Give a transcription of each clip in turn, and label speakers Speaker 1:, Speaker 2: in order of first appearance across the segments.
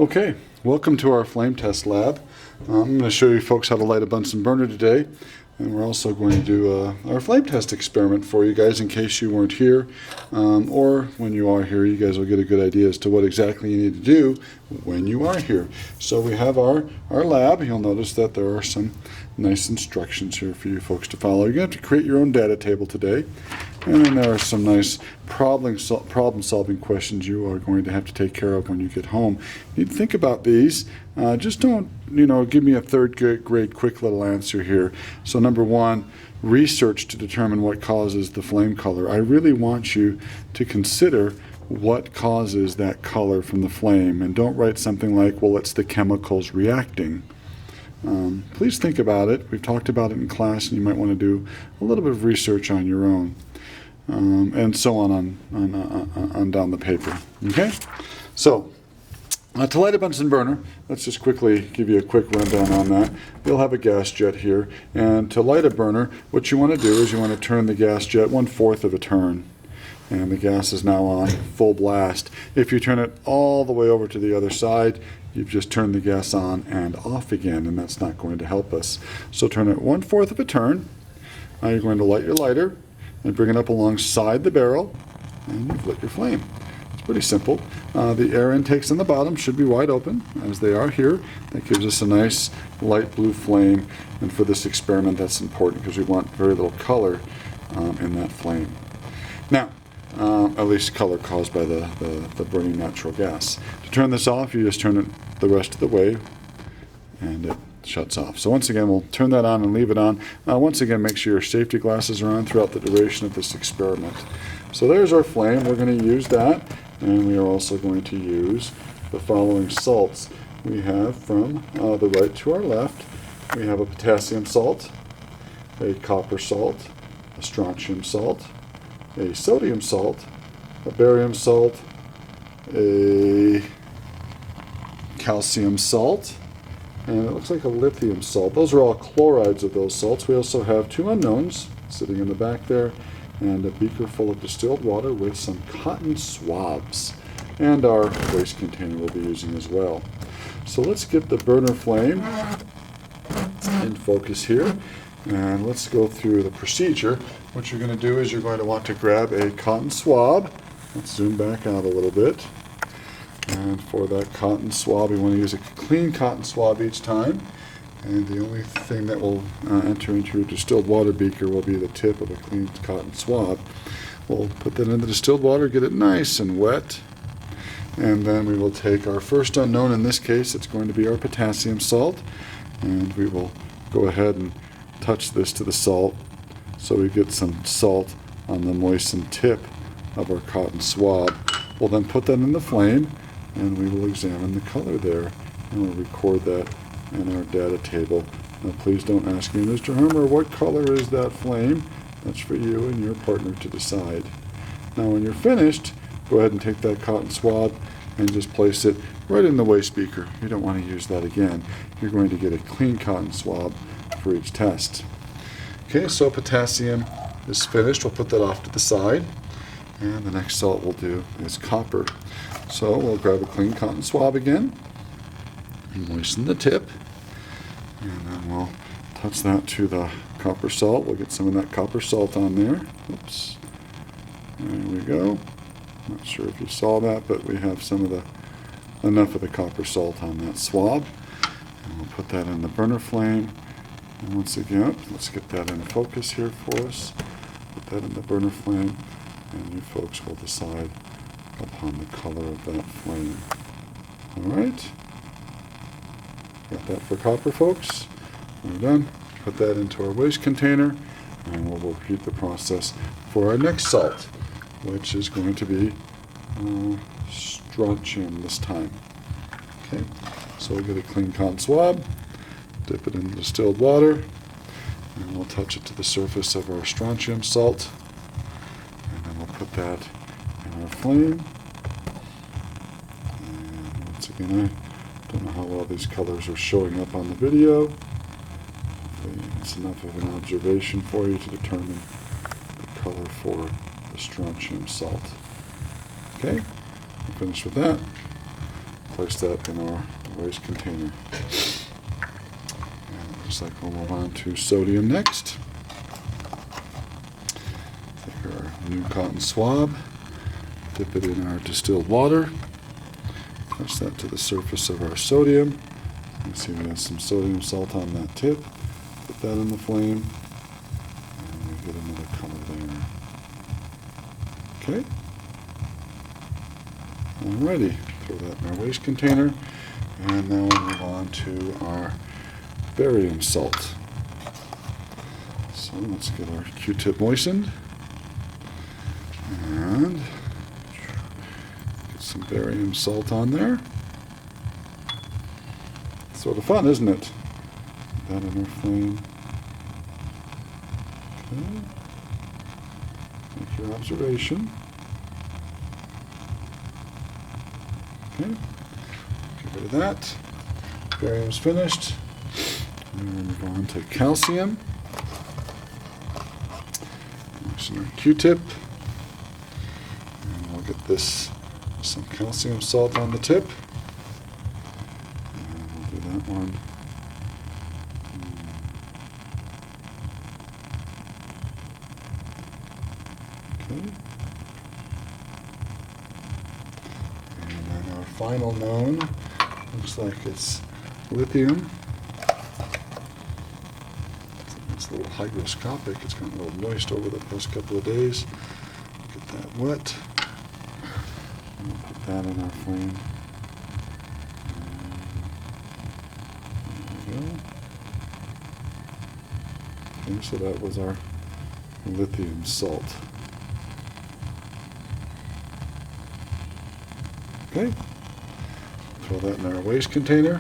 Speaker 1: Okay, welcome to our flame test lab. I'm going to show you folks how to light a Bunsen burner today, and we're also going to do our flame test experiment for you guys in case you weren't here, or when you are here, you guys will get a good idea as to what exactly you need to do when you are here. So we have our lab. You'll notice that there are some nice instructions here for you folks to follow. You're going to have to create your own data table today, and then there are some nice problem-solving questions you are going to have to take care of when you get home. You need to think about these. Just don't, give me a third grade quick little answer here. So number one, research to determine what causes the flame color. I really want you to consider what causes that color from the flame, and don't write something like, well, it's the chemicals reacting. Please think about it. We've talked about it in class, and you might want to do a little bit of research on your own. And so on down the paper. Okay? So, to light a Bunsen burner, let's just quickly give you a quick rundown on that. You'll have a gas jet here, and to light a burner, what you want to do is you want to turn the gas jet 1/4 of a turn. And the gas is now on full blast. If you turn it all the way over to the other side, you've just turned the gas on and off again, and that's not going to help us. So turn it 1/4 of a turn. Now you're going to light your lighter and bring it up alongside the barrel, and you've lit your flame. It's pretty simple. The air intakes on the bottom should be wide open, as they are here. That gives us a nice light blue flame, and for this experiment that's important because we want very little color in that flame. Now, at least color caused by the burning natural gas. To turn this off, you just turn it the rest of the way, and it shuts off. So once again, we'll turn that on and leave it on. Once again, make sure your safety glasses are on throughout the duration of this experiment. So there's our flame. We're going to use that, and we are also going to use the following salts. We have from the right to our left, we have a potassium salt, a copper salt, a strontium salt, a sodium salt, a barium salt, a calcium salt, and it looks like a lithium salt. Those are all chlorides of those salts. We also have 2 unknowns sitting in the back there, and a beaker full of distilled water with some cotton swabs. And our waste container we'll be using as well. So let's get the burner flame in focus here, and let's go through the procedure. What you're going to do is you're going to want to grab a cotton swab. Let's zoom back out a little bit. And for that cotton swab, we want to use a clean cotton swab each time. And the only thing that will enter into your distilled water beaker will be the tip of a clean cotton swab. We'll put that in the distilled water, get it nice and wet. And then we will take our first unknown. In this case, it's going to be our potassium salt. And we will go ahead and touch this to the salt so we get some salt on the moistened tip of our cotton swab. We'll then put that in the flame, and we will examine the color there, and we'll record that in our data table. Now please don't ask me, Mr. Hermer, what color is that flame? That's for you and your partner to decide. Now when you're finished, go ahead and take that cotton swab and just place it right in the waste beaker. You don't want to use that again. You're going to get a clean cotton swab for each test. Okay, so potassium is finished. We'll put that off to the side. And the next salt we'll do is copper. So we'll grab a clean cotton swab again and moisten the tip. And then we'll touch that to the copper salt. We'll get some of that copper salt on there. Oops. There we go. Not sure if you saw that, but we have enough of the copper salt on that swab. And we'll put that in the burner flame. And once again, let's get that in focus here for us. Put that in the burner flame, and you folks will decide upon the color of that flame. All right? Got that for copper, folks? We're done. Put that into our waste container, and we'll repeat the process for our next salt, which is going to be strontium this time. Okay, so we'll get a clean cotton swab, dip it in distilled water, and we'll touch it to the surface of our strontium salt, and then we'll put that in our flame. And once again, I don't know how well these colors are showing up on the video. Hopefully it's enough of an observation for you to determine the color for the strontium salt. Okay, we're finished with that. place that in our waste container. And it looks like we'll move on to sodium next. Take our new cotton swab, dip it in our distilled water, touch that to the surface of our sodium. You can see we have some sodium salt on that tip. Put that in the flame, and we get another color there. Okay. Alrighty, throw that in our waste container, and now we'll move on to our barium salt. So let's get our Q-tip moistened, and get some barium salt on there. Sort of fun, isn't it? Put that in our flame. Okay. Make your observation. Okay. Get rid of that. Barium's finished. And we'll move on to calcium. Moisten our Q-tip. And we'll get this some calcium salt on the tip. And we'll do that one. Okay. And then our final known looks like it's lithium. It's a little hygroscopic. It's gotten a little moist over the past couple of days. Get that wet. And we'll put that in our flame. And there we go. Okay, so that was our lithium salt. Okay, throw that in our waste container,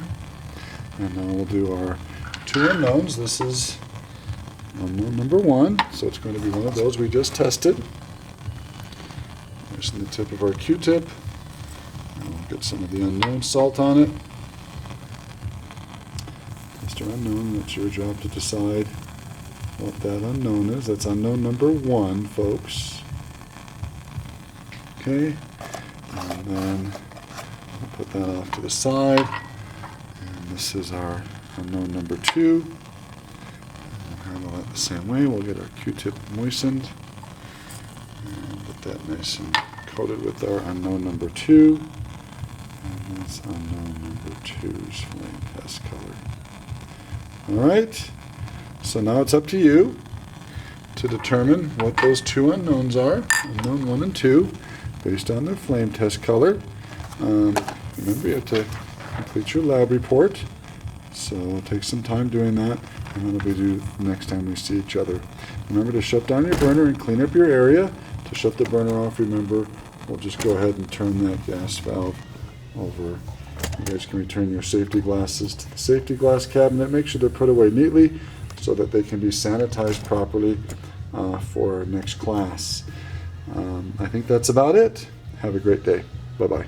Speaker 1: and now we'll do our two unknowns. This is unknown number 1, so it's going to be one of those we just tested. There's the tip of our Q-tip, and we'll get some of the unknown salt on it. Test our unknown, it's your job to decide what that unknown is. That's unknown number 1, folks. Okay. And then we'll put that off to the side. And this is our unknown number 2. And we'll handle that the same way. We'll get our Q-tip moistened. And get that nice and coated with our unknown number 2. And that's unknown number 2's flame test color. Alright, so now it's up to you to determine what those two unknowns are, unknown 1 and 2. Based on their flame test color. Remember, you have to complete your lab report, so take some time doing that, and that'll be due next time we see each other. Remember to shut down your burner and clean up your area. To shut the burner off, remember, we'll just go ahead and turn that gas valve over. You guys can return your safety glasses to the safety glass cabinet. Make sure they're put away neatly so that they can be sanitized properly for our next class. I think that's about it. Have a great day. Bye-bye.